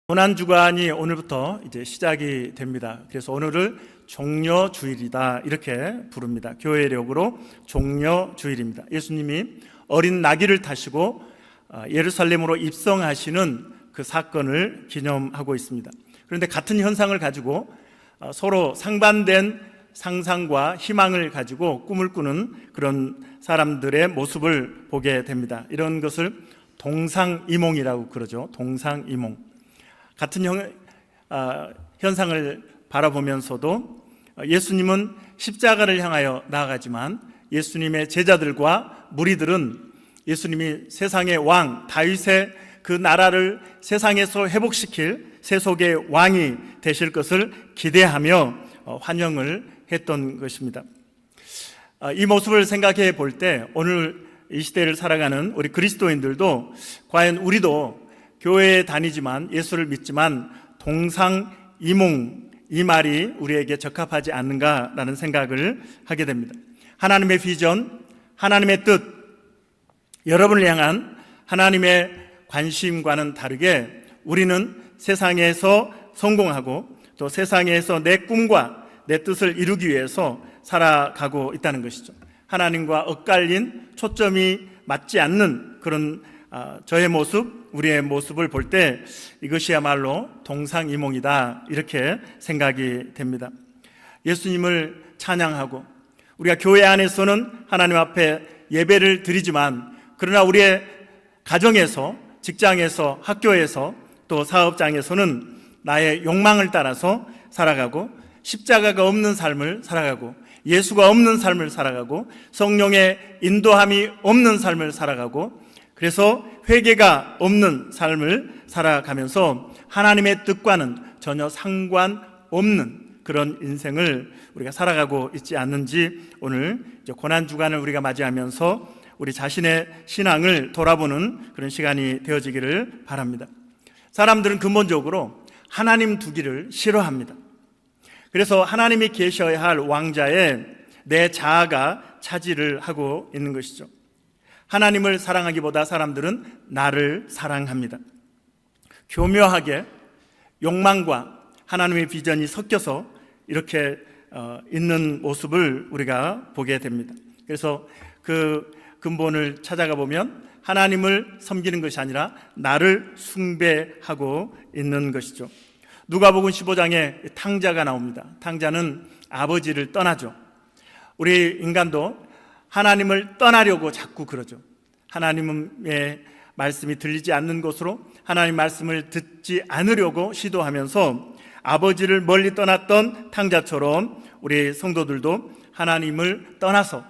고난주간이 오늘부터 이제 시작이 됩니다. 그래서 오늘을 종려주일이다 이렇게 부릅니다. 교회력으로 종려주일입니다. 예수님이 어린 나귀를 타시고 예루살렘으로 입성하시는 그 사건을 기념하고 있습니다. 그런데 같은 현상을 가지고 서로 상반된 상상과 희망을 가지고 꿈을 꾸는 그런 사람들의 모습을 보게 됩니다. 이런 것을 동상이몽이라고 그러죠. 동상이몽. 같은 현상을 바라보면서도 예수님은 십자가를 향하여 나아가지만 예수님의 제자들과 무리들은 예수님이 세상의 왕 다윗의 그 나라를 세상에서 회복시킬 세속의 왕이 되실 것을 기대하며 환영을 했던 것입니다. 이 모습을 생각해 볼 때 오늘 이 시대를 살아가는 우리 그리스도인들도 과연 우리도 교회에 다니지만 예수를 믿지만 동상이몽 이 말이 우리에게 적합하지 않는가라는 생각을 하게 됩니다. 하나님의 비전, 하나님의 뜻, 여러분을 향한 하나님의 관심과는 다르게 우리는 세상에서 성공하고 또 세상에서 내 꿈과 내 뜻을 이루기 위해서 살아가고 있다는 것이죠. 하나님과 엇갈린 초점이 맞지 않는 그런 저의 모습, 우리의 모습을 볼 때 이것이야말로 동상이몽이다 이렇게 생각이 됩니다. 예수님을 찬양하고 우리가 교회 안에서는 하나님 앞에 예배를 드리지만 그러나 우리의 가정에서, 직장에서, 학교에서 또 사업장에서는 나의 욕망을 따라서 살아가고 십자가가 없는 삶을 살아가고 예수가 없는 삶을 살아가고 성령의 인도함이 없는 삶을 살아가고 그래서 회개가 없는 삶을 살아가면서 하나님의 뜻과는 전혀 상관없는 그런 인생을 우리가 살아가고 있지 않는지 오늘 고난주간을 우리가 맞이하면서 우리 자신의 신앙을 돌아보는 그런 시간이 되어지기를 바랍니다. 사람들은 근본적으로 하나님 두기를 싫어합니다. 그래서 하나님이 계셔야 할 왕자에 내 자아가 차지를 하고 있는 것이죠. 하나님을 사랑하기보다 사람들은 나를 사랑합니다. 교묘하게 욕망과 하나님의 비전이 섞여서 이렇게 있는 모습을 우리가 보게 됩니다. 그래서 그 근본을 찾아가 보면 하나님을 섬기는 것이 아니라 나를 숭배하고 있는 것이죠. 누가복음 15장에 탕자가 나옵니다. 탕자는 아버지를 떠나죠. 우리 인간도 하나님을 떠나려고 자꾸 그러죠. 하나님의 말씀이 들리지 않는 곳으로 하나님 말씀을 듣지 않으려고 시도하면서 아버지를 멀리 떠났던 탕자처럼 우리 성도들도 하나님을 떠나서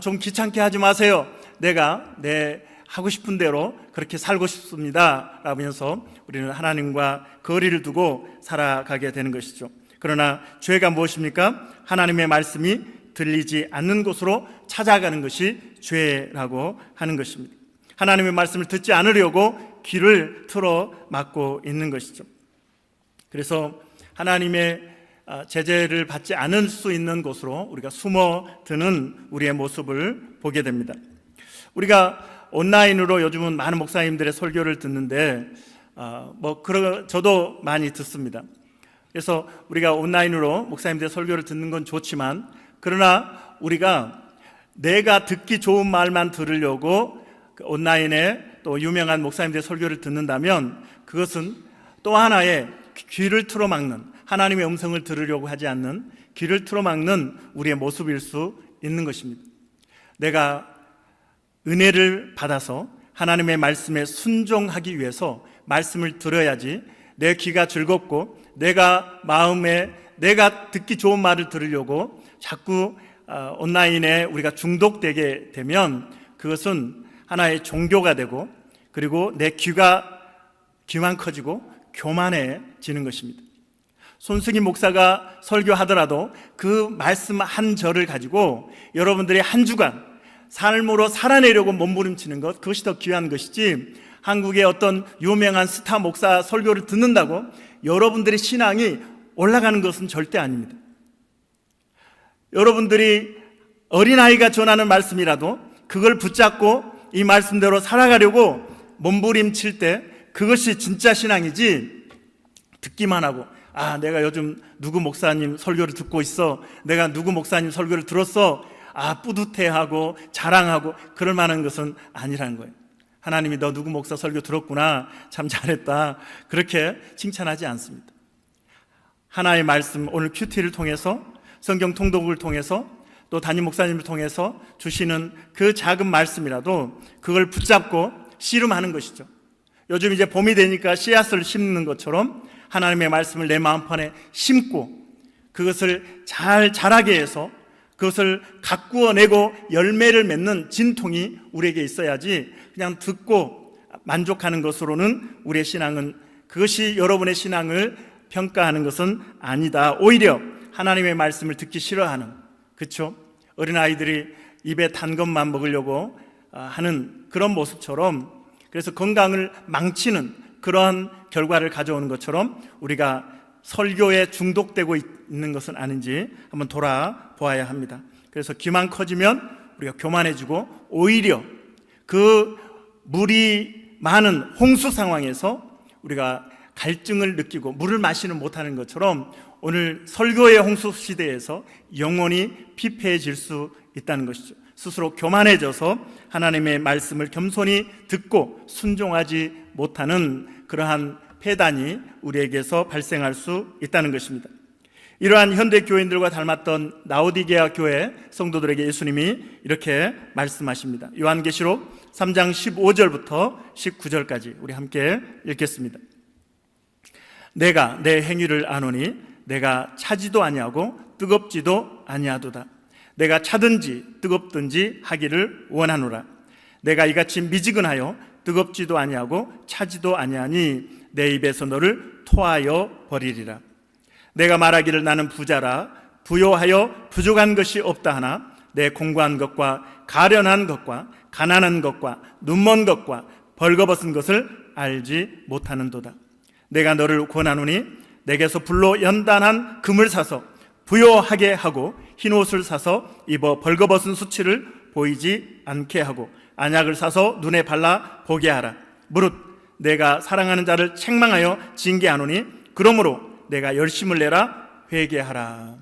좀 귀찮게 하지 마세요. 내가 내 하고 싶은 대로 그렇게 살고 싶습니다 라면서 우리는 하나님과 거리를 두고 살아가게 되는 것이죠. 그러나 죄가 무엇입니까? 하나님의 말씀이 들리지 않는 곳으로 찾아가는 것이 죄라고 하는 것입니다. 하나님의 말씀을 듣지 않으려고 귀를 틀어 막고 있는 것이죠. 그래서 하나님의 제재를 받지 않을 수 있는 곳으로 우리가 숨어드는 우리의 모습을 보게 됩니다. 우리가 온라인으로 요즘은 많은 목사님들의 설교를 듣는데 저도 많이 듣습니다. 그래서 우리가 온라인으로 목사님들의 설교를 듣는 건 좋지만 그러나 우리가 내가 듣기 좋은 말만 들으려고 온라인에 또 유명한 목사님들의 설교를 듣는다면 그것은 또 하나의 귀를 틀어막는 하나님의 음성을 들으려고 하지 않는 귀를 틀어막는 우리의 모습일 수 있는 것입니다. 내가 은혜를 받아서 하나님의 말씀에 순종하기 위해서 말씀을 들어야지 내 귀가 즐겁고 내가 듣기 좋은 말을 들으려고 자꾸 온라인에 우리가 중독되게 되면 그것은 하나의 종교가 되고 그리고 내 귀만 커지고 교만해지는 것입니다. 손승희 목사가 설교하더라도 그 말씀 한 절을 가지고 여러분들이 한 주간 삶으로 살아내려고 몸부림치는 것, 그것이 더 귀한 것이지 한국의 어떤 유명한 스타 목사 설교를 듣는다고 여러분들의 신앙이 올라가는 것은 절대 아닙니다. 여러분들이 어린아이가 전하는 말씀이라도 그걸 붙잡고 이 말씀대로 살아가려고 몸부림칠 때 그것이 진짜 신앙이지 듣기만 하고, 내가 요즘 누구 목사님 설교를 듣고 있어, 내가 누구 목사님 설교를 들었어, 뿌듯해하고 자랑하고 그럴 만한 것은 아니라는 거예요. 하나님이 너 누구 목사 설교 들었구나, 참 잘했다, 그렇게 칭찬하지 않습니다. 하나의 말씀, 오늘 큐티를 통해서, 성경 통독을 통해서, 또 담임 목사님을 통해서 주시는 그 작은 말씀이라도 그걸 붙잡고 씨름하는 것이죠. 요즘 이제 봄이 되니까 씨앗을 심는 것처럼 하나님의 말씀을 내 마음판에 심고 그것을 잘 자라게 해서 그것을 가꾸어내고 열매를 맺는 진통이 우리에게 있어야지, 그냥 듣고 만족하는 것으로는 우리의 신앙은, 그것이 여러분의 신앙을 평가하는 것은 아니다. 오히려 하나님의 말씀을 듣기 싫어하는, 그렇죠? 어린아이들이 입에 단 것만 먹으려고 하는 그런 모습처럼, 그래서 건강을 망치는 그러한 결과를 가져오는 것처럼 우리가 설교에 중독되고 있는 것은 아닌지 한번 돌아보아야 합니다. 그래서 귀만 커지면 우리가 교만해지고, 오히려 그 물이 많은 홍수 상황에서 우리가 갈증을 느끼고 물을 마시는 못하는 것처럼 오늘 설교의 홍수 시대에서 영혼이 피폐해질 수 있다는 것이죠. 스스로 교만해져서 하나님의 말씀을 겸손히 듣고 순종하지 못하는 그러한 폐단이 우리에게서 발생할 수 있다는 것입니다. 이러한 현대 교인들과 닮았던 라오디게아 교회 성도들에게 예수님이 이렇게 말씀하십니다. 요한계시록 3장 15절부터 19절까지 우리 함께 읽겠습니다. 내가 내 행위를 아노니 내가 차지도 아니하고 뜨겁지도 아니하도다. 내가 차든지 뜨겁든지 하기를 원하노라. 내가 이같이 미지근하여 뜨겁지도 아니하고 차지도 아니하니 내 입에서 너를 토하여 버리리라. 내가 말하기를 나는 부자라 부요하여 부족한 것이 없다 하나 내 공고한 것과 가련한 것과 가난한 것과 눈먼 것과 벌거벗은 것을 알지 못하는도다. 내가 너를 권하노니 내게서 불로 연단한 금을 사서 부요하게 하고 흰옷을 사서 입어 벌거벗은 수치를 보이지 않게 하고 안약을 사서 눈에 발라 보게 하라. 무릇 내가 사랑하는 자를 책망하여 징계하노니 그러므로 내가 열심을 내라 회개하라.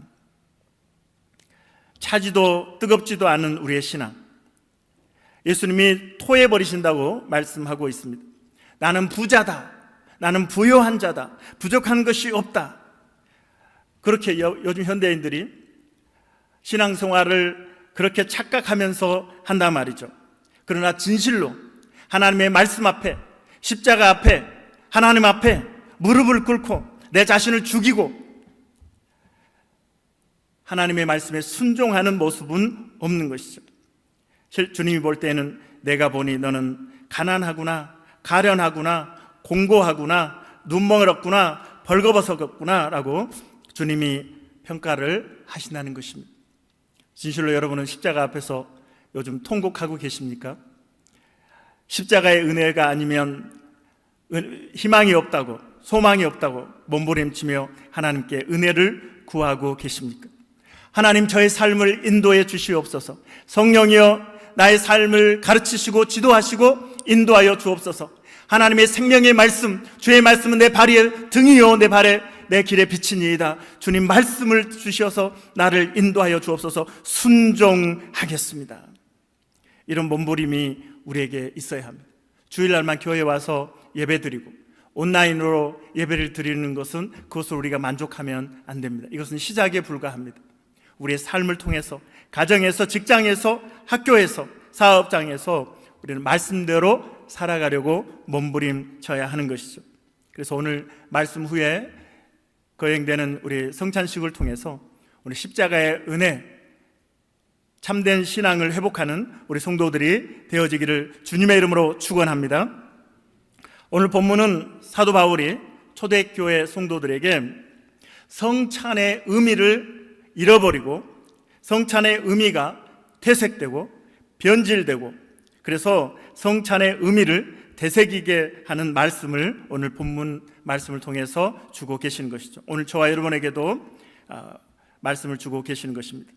차지도 뜨겁지도 않은 우리의 신앙, 예수님이 토해버리신다고 말씀하고 있습니다. 나는 부자다, 나는 부요한 자다, 부족한 것이 없다. 그렇게 요즘 현대인들이 신앙생활을 그렇게 착각하면서 한단 말이죠. 그러나 진실로 하나님의 말씀 앞에, 십자가 앞에, 하나님 앞에 무릎을 꿇고 내 자신을 죽이고 하나님의 말씀에 순종하는 모습은 없는 것이죠. 주님이 볼 때는 내가 보니 너는 가난하구나, 가련하구나, 공고하구나, 눈멀었구나, 벌거벗었구나 라고 주님이 평가를 하신다는 것입니다. 진실로 여러분은 십자가 앞에서 요즘 통곡하고 계십니까? 십자가의 은혜가 아니면 희망이 없다고, 소망이 없다고 몸부림치며 하나님께 은혜를 구하고 계십니까? 하나님, 저의 삶을 인도해 주시옵소서. 성령이여 나의 삶을 가르치시고 지도하시고 인도하여 주옵소서. 하나님의 생명의 말씀, 주의 말씀은 내 발의 등이요 내 발에 내 길에 비치니이다. 주님 말씀을 주셔서 나를 인도하여 주옵소서. 순종하겠습니다. 이런 몸부림이 우리에게 있어야 합니다. 주일날만 교회에 와서 예배드리고 온라인으로 예배를 드리는 것은 그것으로 우리가 만족하면 안 됩니다. 이것은 시작에 불과합니다. 우리의 삶을 통해서, 가정에서, 직장에서, 학교에서, 사업장에서 우리는 말씀대로 살아가려고 몸부림쳐야 하는 것이죠. 그래서 오늘 말씀 후에 거행되는 우리 성찬식을 통해서 오늘 십자가의 은혜, 참된 신앙을 회복하는 우리 성도들이 되어지기를 주님의 이름으로 축원합니다. 오늘 본문은 사도 바울이 초대교회 성도들에게 성찬의 의미를 잃어버리고 성찬의 의미가 퇴색되고 변질되고 그래서 성찬의 의미를 되새기게 하는 말씀을 오늘 본문 말씀을 통해서 주고 계시는 것이죠. 오늘 저와 여러분에게도 말씀을 주고 계시는 것입니다.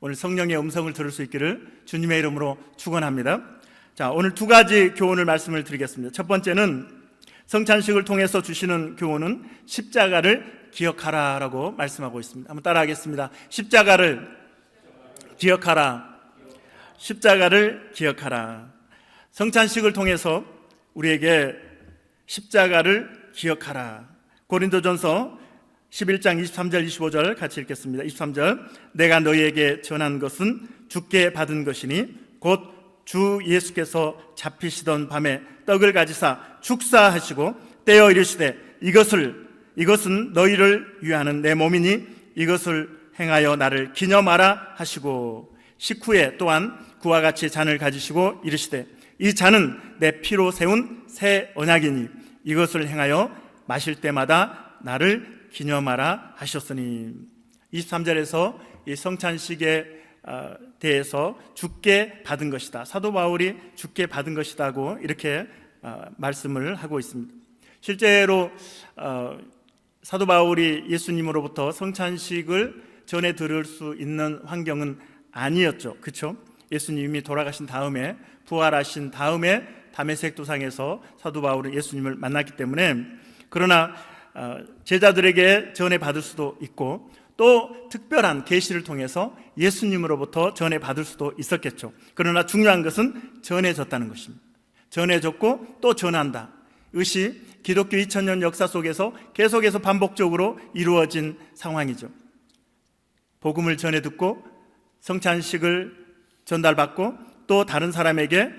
오늘 성령의 음성을 들을 수 있기를 주님의 이름으로 축원합니다. 자, 오늘 두 가지 교훈을 말씀을 드리겠습니다. 첫 번째는 성찬식을 통해서 주시는 교훈은 십자가를 기억하라라고 말씀하고 있습니다. 한번 따라하겠습니다. 십자가를 기억하라. 십자가를 기억하라. 성찬식을 통해서 우리에게 십자가를 기억하라. 고린도전서 11장 23절 25절 같이 읽겠습니다. 23절, 내가 너희에게 전한 것은 주께 받은 것이니 곧 주 예수께서 잡히시던 밤에 떡을 가지사 축사하시고 떼어 이르시되 이것은 너희를 위하는 내 몸이니 이것을 행하여 나를 기념하라 하시고, 식후에 또한 그와 같이 잔을 가지시고 이르시되 이 잔은 내 피로 세운 새 언약이니 이것을 행하여 마실 때마다 나를 기념하라 하셨으니. 23절에서 이 성찬식에 대해서 주께 받은 것이다, 사도 바울이 주께 받은 것이다고 이렇게 말씀을 하고 있습니다. 실제로 사도 바울이 예수님으로부터 성찬식을 전해 들을 수 있는 환경은 아니었죠. 그렇죠? 예수님이 돌아가신 다음에, 부활하신 다음에 다메섹 도상에서 사도 바울은 예수님을 만났기 때문에, 그러나 제자들에게 전해 받을 수도 있고 또 특별한 계시를 통해서 예수님으로부터 전해 받을 수도 있었겠죠. 그러나 중요한 것은 전해졌다는 것입니다. 전해졌고 또 전한다. 이것이 기독교 2000년 역사 속에서 계속해서 반복적으로 이루어진 상황이죠. 복음을 전해 듣고 성찬식을 전달받고 또 다른 사람에게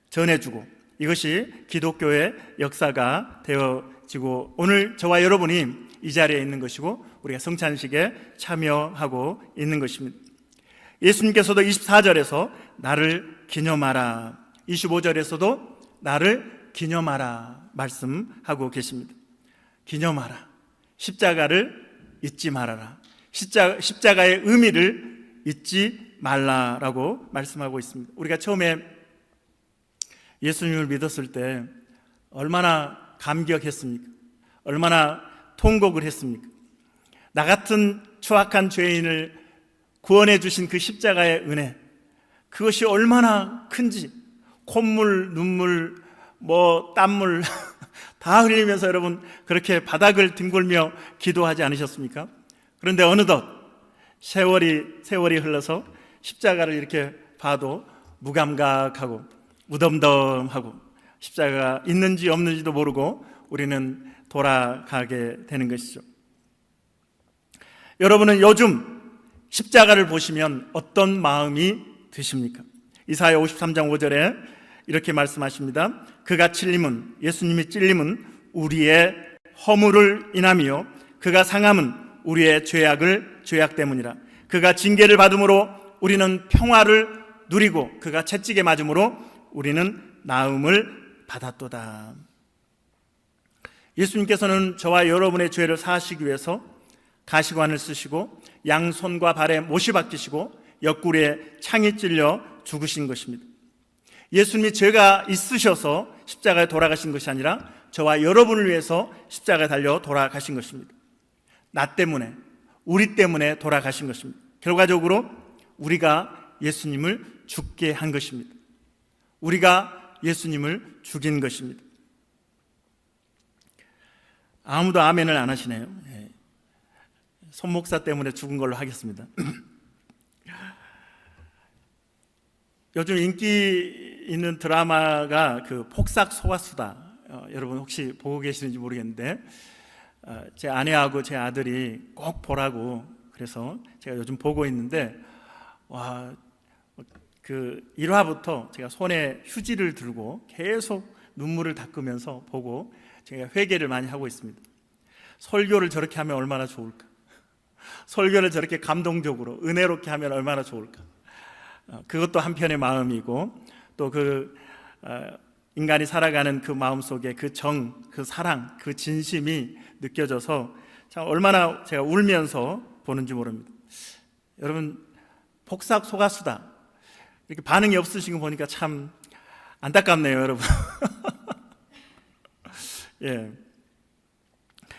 전해주고, 이것이 기독교의 역사가 되어지고 오늘 저와 여러분이 이 자리에 있는 것이고 우리가 성찬식에 참여하고 있는 것입니다. 예수님께서도 24절에서 나를 기념하라, 25절에서도 나를 기념하라 말씀하고 계십니다. 기념하라, 십자가를 잊지 말아라, 십자가의 의미를 잊지 말라라고 말씀하고 있습니다. 우리가 처음에 예수님을 믿었을 때 얼마나 감격했습니까? 얼마나 통곡을 했습니까? 나 같은 추악한 죄인을 구원해 주신 그 십자가의 은혜, 그것이 얼마나 큰지 콧물, 눈물, 땀물 다 흘리면서 여러분 그렇게 바닥을 뒹굴며 기도하지 않으셨습니까? 그런데 어느덧 세월이 흘러서 십자가를 이렇게 봐도 무감각하고 무덤덤하고 십자가가 있는지 없는지도 모르고 우리는 돌아가게 되는 것이죠. 여러분은 요즘 십자가를 보시면 어떤 마음이 드십니까? 이사야 53장 5절에 이렇게 말씀하십니다. 그가 찔림은, 예수님이 찔림은 우리의 허물을 인함이요 그가 상함은 우리의 죄악 때문이라. 그가 징계를 받음으로 우리는 평화를 누리고 그가 채찍에 맞음으로 우리는 나음을 받았도다. 예수님께서는 저와 여러분의 죄를 사하시기 위해서 가시관을 쓰시고 양손과 발에 못이 박히시고 옆구리에 창이 찔려 죽으신 것입니다. 예수님이 죄가 있으셔서 십자가에 돌아가신 것이 아니라 저와 여러분을 위해서 십자가에 달려 돌아가신 것입니다. 나 때문에, 우리 때문에 돌아가신 것입니다. 결과적으로 우리가 예수님을 죽게 한 것입니다. 우리가 예수님을 죽인 것입니다. 아무도 아멘을 안 하시네요. 손 목사 때문에 죽은 걸로 하겠습니다. 요즘 인기 있는 드라마가 그 폭삭 소가수다. 여러분 혹시 보고 계시는지 모르겠는데 제 아내하고 제 아들이 꼭 보라고 그래서 제가 요즘 보고 있는데, 와, 그 1화부터 제가 손에 휴지를 들고 계속 눈물을 닦으면서 보고 제가 회개를 많이 하고 있습니다. 설교를 저렇게 하면 얼마나 좋을까? 설교를 저렇게 감동적으로 은혜롭게 하면 얼마나 좋을까? 그것도 한편의 마음이고 또 인간이 살아가는 그 마음 속에 그 정, 그 사랑, 그 진심이 느껴져서 참 얼마나 제가 울면서 보는지 모릅니다. 여러분, 폭삭 소가수다 이렇게 반응이 없으신 거 보니까 참 안타깝네요, 여러분. 예,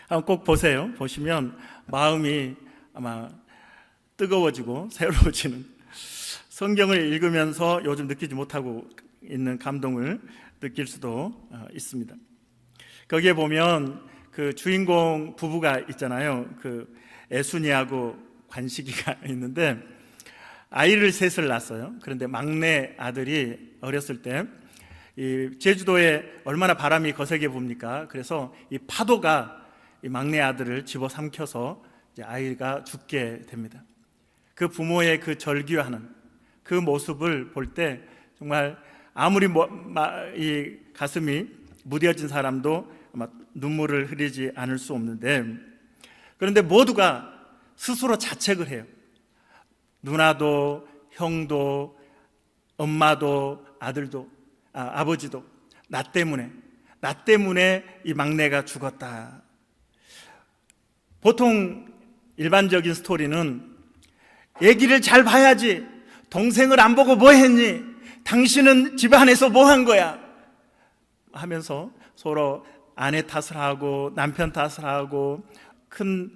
한번 꼭 보세요. 보시면 마음이 아마 뜨거워지고 새로워지는, 성경을 읽으면서 요즘 느끼지 못하고 있는 감동을 느낄 수도 있습니다. 거기에 보면 그 주인공 부부가 있잖아요. 그 애순이하고 관식이가 있는데 아이를 셋을 낳았어요. 그런데 막내 아들이 어렸을 때 이 제주도에 얼마나 바람이 거세게 붑니까? 그래서 이 파도가 이 막내 아들을 집어삼켜서 이제 아이가 죽게 됩니다. 그 부모의 그 절규하는 그 모습을 볼 때 정말 아무리 이 가슴이 무뎌진 사람도 아마 눈물을 흘리지 않을 수 없는데, 그런데 모두가 스스로 자책을 해요. 누나도 형도 엄마도 아들도 아버지도 나 때문에 이 막내가 죽었다. 보통 일반적인 스토리는 애기를 잘 봐야지, 동생을 안 보고 뭐 했니, 당신은 집안에서 뭐 한 거야 하면서 서로 아내 탓을 하고 남편 탓을 하고 큰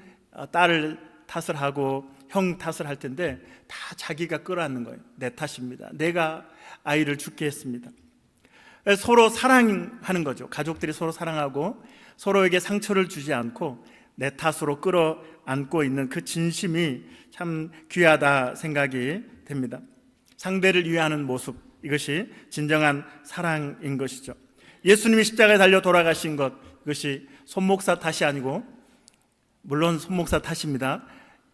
딸을 탓을 하고 형 탓을 할 텐데 다 자기가 끌어안는 거예요. 내 탓입니다. 내가 아이를 죽게 했습니다. 서로 사랑하는 거죠. 가족들이 서로 사랑하고 서로에게 상처를 주지 않고 내 탓으로 끌어안고 있는 그 진심이 참 귀하다 생각이 됩니다. 상대를 위하는 모습, 이것이 진정한 사랑인 것이죠. 예수님이 십자가에 달려 돌아가신 것, 이것이 손목사 탓이 아니고, 물론 손목사 탓입니다.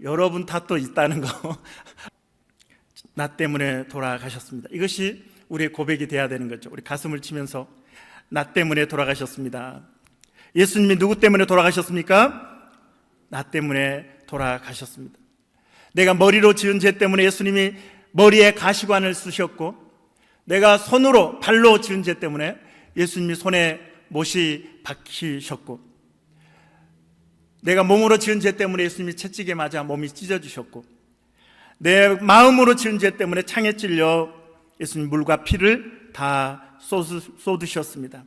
여러분 탓도 있다는 거. 나 때문에 돌아가셨습니다. 이것이 우리의 고백이 돼야 되는 거죠. 우리 가슴을 치면서 나 때문에 돌아가셨습니다. 예수님이 누구 때문에 돌아가셨습니까? 나 때문에 돌아가셨습니다. 내가 머리로 지은 죄 때문에 예수님이 머리에 가시관을 쓰셨고, 내가 손으로 발로 지은 죄 때문에 예수님이 손에 못이 박히셨고, 내가 몸으로 지은 죄 때문에 예수님이 채찍에 맞아 몸이 찢어지셨고, 내 마음으로 지은 죄 때문에 창에 찔려 예수님 물과 피를 다 쏟으셨습니다.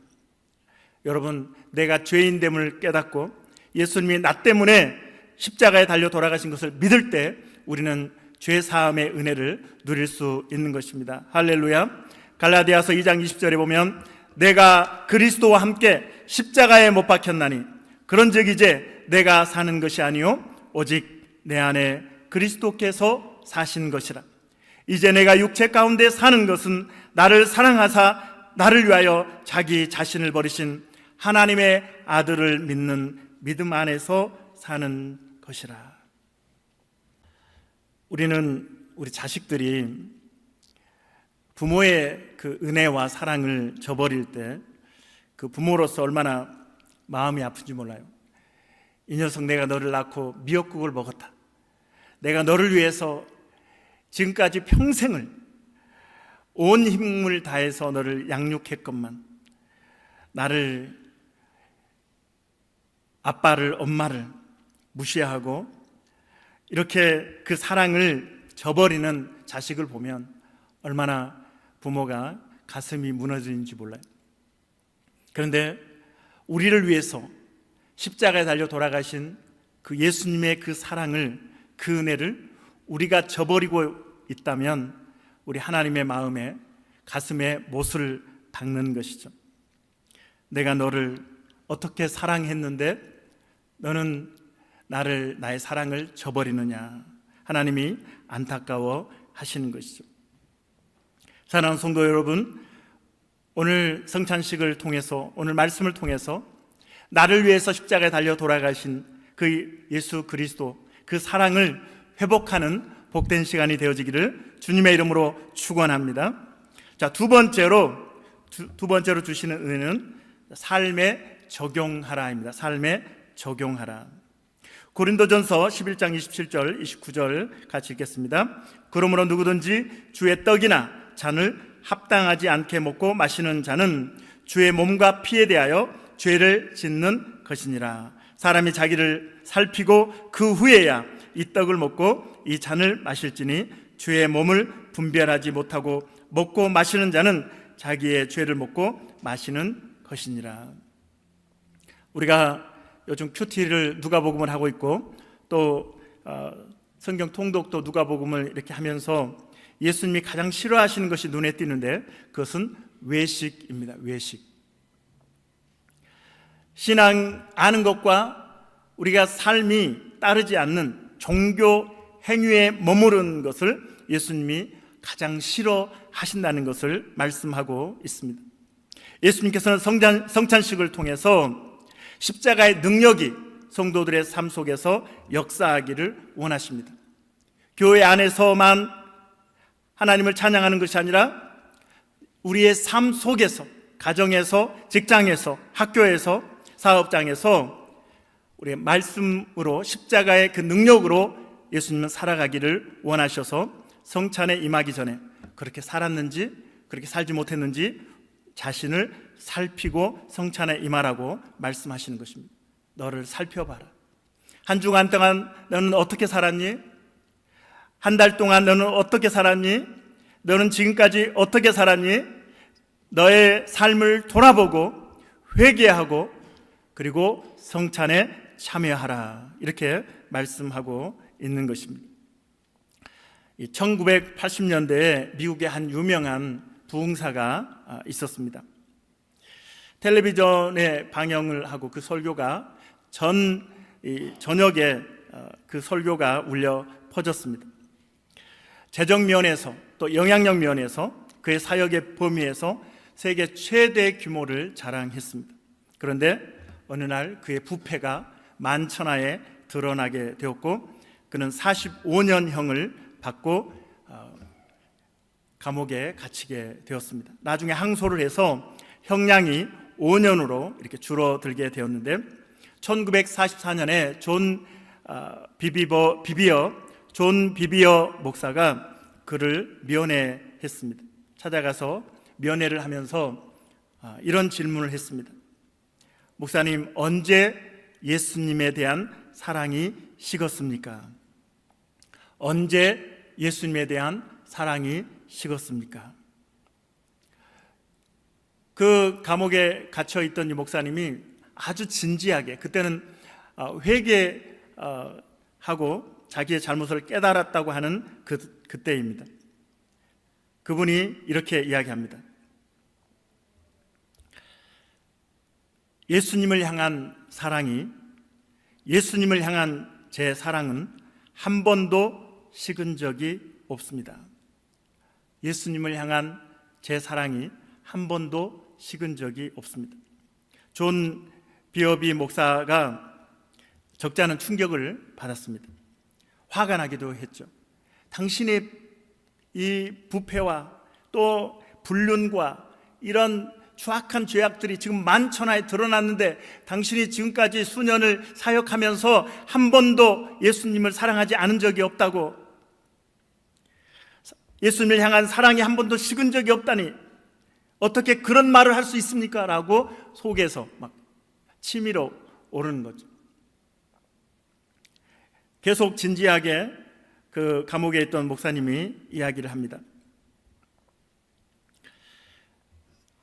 여러분, 내가 죄인됨을 깨닫고 예수님이 나 때문에 십자가에 달려 돌아가신 것을 믿을 때 우리는 죄 사함의 은혜를 누릴 수 있는 것입니다. 할렐루야. 갈라디아서 2장 20절에 보면 내가 그리스도와 함께 십자가에 못 박혔나니 그런즉 이제 내가 사는 것이 아니요 오직 내 안에 그리스도께서 사신 것이라. 이제 내가 육체 가운데 사는 것은 나를 사랑하사 나를 위하여 자기 자신을 버리신 하나님의 아들을 믿는 믿음 안에서 사는 것이라. 우리는 우리 자식들이 부모의 그 은혜와 사랑을 저버릴 때 그 부모로서 얼마나 마음이 아픈지 몰라요. 이 녀석 내가 너를 낳고 미역국을 먹었다. 내가 너를 위해서 지금까지 평생을 온 힘을 다해서 너를 양육했건만 나를, 아빠를, 엄마를 무시하고 이렇게 그 사랑을 저버리는 자식을 보면 얼마나 부모가 가슴이 무너지는지 몰라요. 그런데 우리를 위해서 십자가에 달려 돌아가신 그 예수님의 그 사랑을, 그 은혜를 우리가 저버리고 있다면 우리 하나님의 마음에, 가슴에 못을 박는 것이죠. 내가 너를 어떻게 사랑했는데 너는 나의 사랑을 저버리느냐. 하나님이 안타까워 하시는 것이죠. 사랑하는 성도 여러분, 오늘 성찬식을 통해서, 오늘 말씀을 통해서 나를 위해서 십자가에 달려 돌아가신 그 예수 그리스도, 그 사랑을 회복하는 복된 시간이 되어지기를 주님의 이름으로 축원합니다. 자, 두 번째로 주시는 은혜는 삶에 적용하라입니다. 삶에 적용하라. 고린도전서 11장 27절 29절 같이 읽겠습니다. 그러므로 누구든지 주의 떡이나 잔을 합당하지 않게 먹고 마시는 자는 주의 몸과 피에 대하여 죄를 짓는 것이니라. 사람이 자기를 살피고 그 후에야 이 떡을 먹고 이 잔을 마실지니 주의 몸을 분별하지 못하고 먹고 마시는 자는 자기의 죄를 먹고 마시는 것이니라. 우리가 요즘 큐티를 누가복음을 하고 있고 또 성경 통독도 누가복음을 이렇게 하면서 예수님이 가장 싫어하시는 것이 눈에 띄는데 그것은 외식입니다. 외식. 신앙 아는 것과 우리가 삶이 따르지 않는 종교 행위에 머무른 것을 예수님이 가장 싫어하신다는 것을 말씀하고 있습니다. 예수님께서는 성찬식을 통해서 십자가의 능력이 성도들의 삶 속에서 역사하기를 원하십니다. 교회 안에서만 하나님을 찬양하는 것이 아니라 우리의 삶 속에서, 가정에서, 직장에서, 학교에서, 사업장에서 우리의 말씀으로, 십자가의 그 능력으로 예수님은 살아가기를 원하셔서 성찬에 임하기 전에 그렇게 살았는지 그렇게 살지 못했는지 자신을 살피고 성찬에 임하라고 말씀하시는 것입니다. 너를 살펴봐라. 한 주간 동안 너는 어떻게 살았니? 한 달 동안 너는 어떻게 살았니? 너는 지금까지 어떻게 살았니? 너의 삶을 돌아보고 회개하고 그리고 성찬에 참여하라. 이렇게 말씀하고 있는 것입니다. 1980년대에 미국의 한 유명한 부흥사가 있었습니다. 텔레비전에 방영을 하고 그 설교가 저녁에 그 설교가 울려 퍼졌습니다. 재정 면에서 또 영향력 면에서 그의 사역의 범위에서 세계 최대 규모를 자랑했습니다. 그런데 어느 날 그의 부패가 만천하에 드러나게 되었고 그는 45년형을 받고 감옥에 gat히게 되었습니다. 나중에 항소를 해서 형량이 5년으로 이렇게 줄어들게 되었는데 1944년에 존 비비어 목사가 그를 면회했습니다. 찾아가서 면회를 하면서 이런 질문을 했습니다. 목사님, 언제 예수님에 대한 사랑이 식었습니까? 언제 예수님에 대한 사랑이 식었습니까? 그 감옥에 갇혀있던 이 목사님이 아주 진지하게, 그때는 회개하고 자기의 잘못을 깨달았다고 하는 그때입니다. 그분이 이렇게 이야기합니다. 예수님을 향한 사랑이, 예수님을 향한 제 사랑은 한 번도 식은 적이 없습니다. 예수님을 향한 제 사랑이 한 번도 식은 적이 없습니다. 존 비어비 목사가 적지 않은 충격을 받았습니다. 화가 나기도 했죠. 당신의 이 부패와 또 불륜과 이런 추악한 죄악들이 지금 만천하에 드러났는데 당신이 지금까지 수년을 사역하면서 한 번도 예수님을 사랑하지 않은 적이 없다고, 예수님을 향한 사랑이 한 번도 식은 적이 없다니 어떻게 그런 말을 할 수 있습니까? 라고 속에서 막 치밀어 오르는 거죠. 계속 진지하게 그 감옥에 있던 목사님이 이야기를 합니다.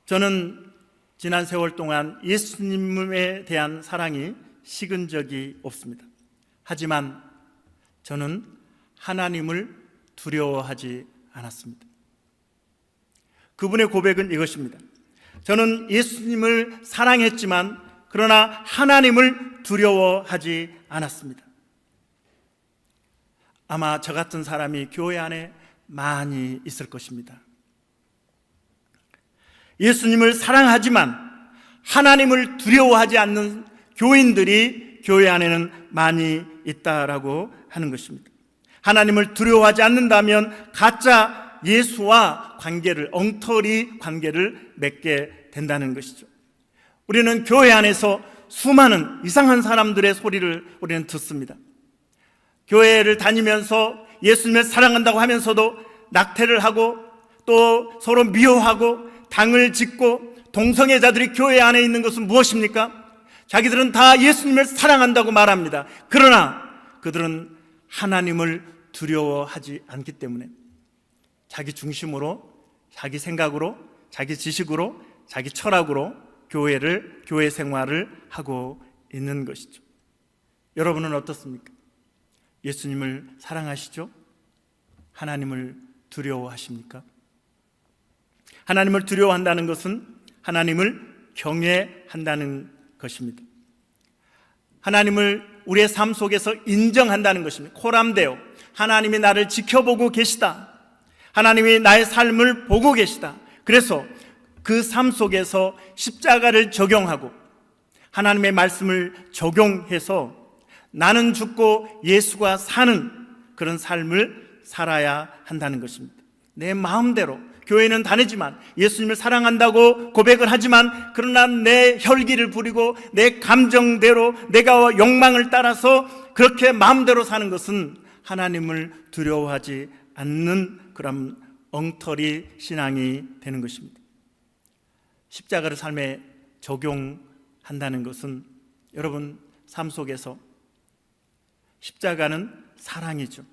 저는 지난 세월 동안 예수님에 대한 사랑이 식은 적이 없습니다. 하지만 저는 하나님을 두려워하지 않았습니다. 그분의 고백은 이것입니다. 저는 예수님을 사랑했지만 그러나 하나님을 두려워하지 않았습니다. 아마 저 같은 사람이 교회 안에 많이 있을 것입니다. 예수님을 사랑하지만 하나님을 두려워하지 않는 교인들이 교회 안에는 많이 있다라고 하는 것입니다. 하나님을 두려워하지 않는다면 가짜 예수와 엉터리 관계를 맺게 된다는 것이죠. 우리는 교회 안에서 수많은 이상한 사람들의 소리를 우리는 듣습니다. 교회를 다니면서 예수님을 사랑한다고 하면서도 낙태를 하고 또 서로 미워하고 당을 짓고 동성애자들이 교회 안에 있는 것은 무엇입니까? 자기들은 다 예수님을 사랑한다고 말합니다. 그러나 그들은 하나님을 두려워하지 않기 때문에 자기 중심으로, 자기 생각으로, 자기 지식으로, 자기 철학으로 교회 생활을 하고 있는 것이죠. 여러분은 어떻습니까? 예수님을 사랑하시죠? 하나님을 두려워하십니까? 하나님을 두려워한다는 것은 하나님을 경외한다는 것입니다. 하나님을 우리의 삶 속에서 인정한다는 것입니다. 코람데오, 하나님이 나를 지켜보고 계시다. 하나님이 나의 삶을 보고 계시다. 그래서 그 삶 속에서 십자가를 적용하고 하나님의 말씀을 적용해서 나는 죽고 예수가 사는 그런 삶을 살아야 한다는 것입니다. 내 마음대로 교회는 다니지만 예수님을 사랑한다고 고백을 하지만 그러나 내 혈기를 부리고 내 감정대로 내가 욕망을 따라서 그렇게 마음대로 사는 것은 하나님을 두려워하지 않는 그런 엉터리 신앙이 되는 것입니다. 십자가를 삶에 적용한다는 것은 여러분 삶 속에서 십자가는 사랑이죠.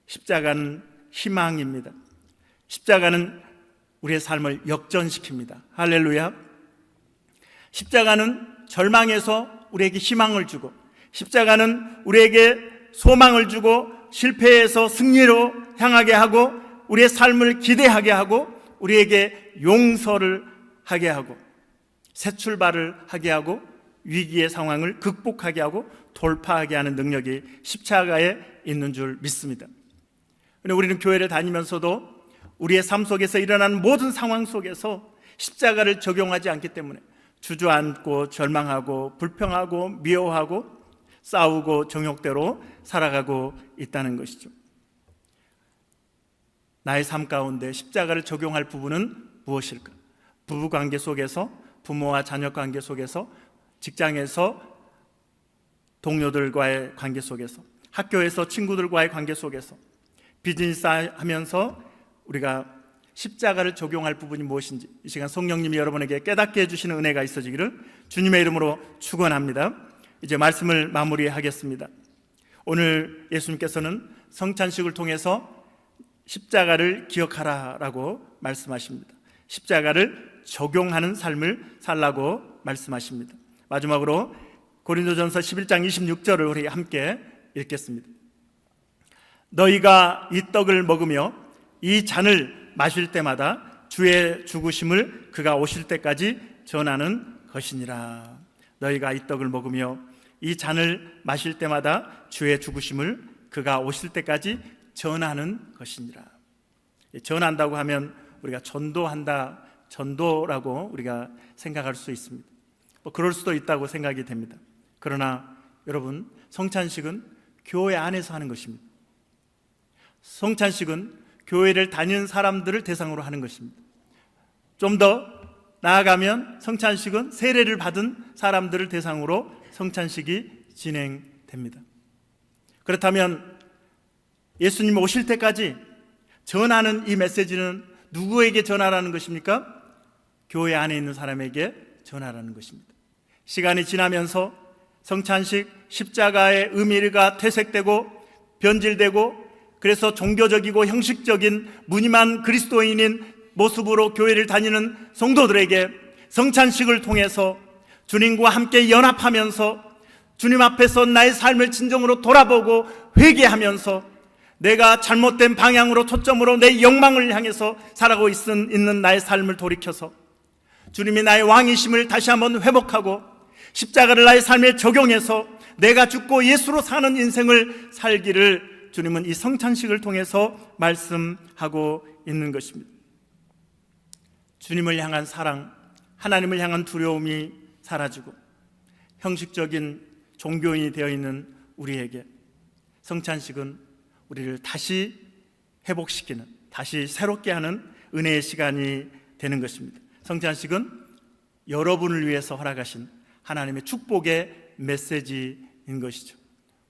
십자가는 희망입니다. 십자가는 우리의 삶을 역전시킵니다. 할렐루야. 십자가는 절망에서 우리에게 희망을 주고, 십자가는 우리에게 소망을 주고, 실패에서 승리로 향하게 하고, 우리의 삶을 기대하게 하고, 우리에게 용서를 하게 하고, 새 출발을 하게 하고, 위기의 상황을 극복하게 하고 돌파하게 하는 능력이 십자가에 있는 줄 믿습니다. 그런데 우리는 교회를 다니면서도 우리의 삶 속에서 일어나는 모든 상황 속에서 십자가를 적용하지 않기 때문에 주저앉고 절망하고 불평하고 미워하고 싸우고 정욕대로 살아가고 있다는 것이죠. 나의 삶 가운데 십자가를 적용할 부분은 무엇일까? 부부관계 속에서, 부모와 자녀 관계 속에서, 직장에서 동료들과의 관계 속에서, 학교에서 친구들과의 관계 속에서, 비즈니스 하면서 우리가 십자가를 적용할 부분이 무엇인지 이 시간 성령님이 여러분에게 깨닫게 해주시는 은혜가 있어지기를 주님의 이름으로 축원합니다. 이제 말씀을 마무리하겠습니다. 오늘 예수님께서는 성찬식을 통해서 십자가를 기억하라라고 말씀하십니다. 십자가를 적용하는 삶을 살라고 말씀하십니다. 마지막으로 고린도전서 11장 26절을 우리 함께 읽겠습니다. 너희가 이 떡을 먹으며 이 잔을 마실 때마다 주의 죽으심을 그가 오실 때까지 전하는 것이니라. 너희가 이 떡을 먹으며 이 잔을 마실 때마다 주의 죽으심을 그가 오실 때까지 전하는 것이니라. 전한다고 하면 우리가 전도한다, 전도라고 우리가 생각할 수 있습니다. 그럴 수도 있다고 생각이 됩니다. 그러나 여러분, 성찬식은 교회 안에서 하는 것입니다. 성찬식은 교회를 다니는 사람들을 대상으로 하는 것입니다. 좀 더 나아가면 성찬식은 세례를 받은 사람들을 대상으로 성찬식이 진행됩니다. 그렇다면 예수님 오실 때까지 전하는 이 메시지는 누구에게 전하라는 것입니까? 교회 안에 있는 사람에게 전하라는 것입니다. 시간이 지나면서 성찬식, 십자가의 의미가 퇴색되고 변질되고 그래서 종교적이고 형식적인 무늬만 그리스도인인 모습으로 교회를 다니는 성도들에게 성찬식을 통해서 주님과 함께 연합하면서 주님 앞에서 나의 삶을 진정으로 돌아보고 회개하면서 내가 잘못된 방향으로 초점으로 내 욕망을 향해서 살아가고 있는 나의 삶을 돌이켜서 주님이 나의 왕이심을 다시 한번 회복하고 십자가를 나의 삶에 적용해서 내가 죽고 예수로 사는 인생을 살기를 주님은 이 성찬식을 통해서 말씀하고 있는 것입니다. 주님을 향한 사랑, 하나님을 향한 두려움이 사라지고 형식적인 종교인이 되어 있는 우리에게 성찬식은 우리를 다시 회복시키는, 다시 새롭게 하는 은혜의 시간이 되는 것입니다. 성찬식은 여러분을 위해서 허락하신 하나님의 축복의 메시지인 것이죠.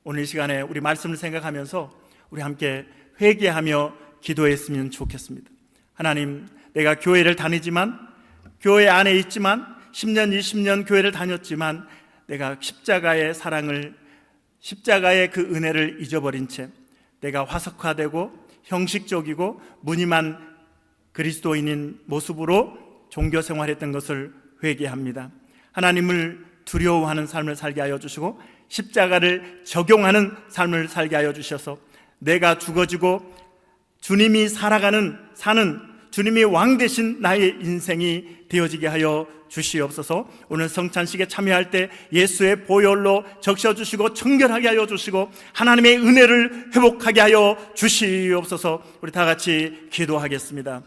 오늘 이 시간에 우리 말씀을 생각하면서 우리 함께 회개하며 기도했으면 좋겠습니다. 하나님, 내가 교회를 다니지만, 교회 안에 있지만, 10년, 20년 교회를 다녔지만 내가 십자가의 사랑을, 십자가의 그 은혜를 잊어버린 채 내가 화석화되고 형식적이고 무늬만 그리스도인인 모습으로 종교 생활했던 것을 회개합니다. 하나님을 두려워하는 삶을 살게 하여 주시고 십자가를 적용하는 삶을 살게 하여 주셔서 내가 죽어지고 주님이 사는 주님이 왕 대신 나의 인생이 되어지게 하여 주시옵소서. 오늘 성찬식에 참여할 때 예수의 보혈로 적셔주시고 청결하게 하여 주시고 하나님의 은혜를 회복하게 하여 주시옵소서. 우리 다 같이 기도하겠습니다.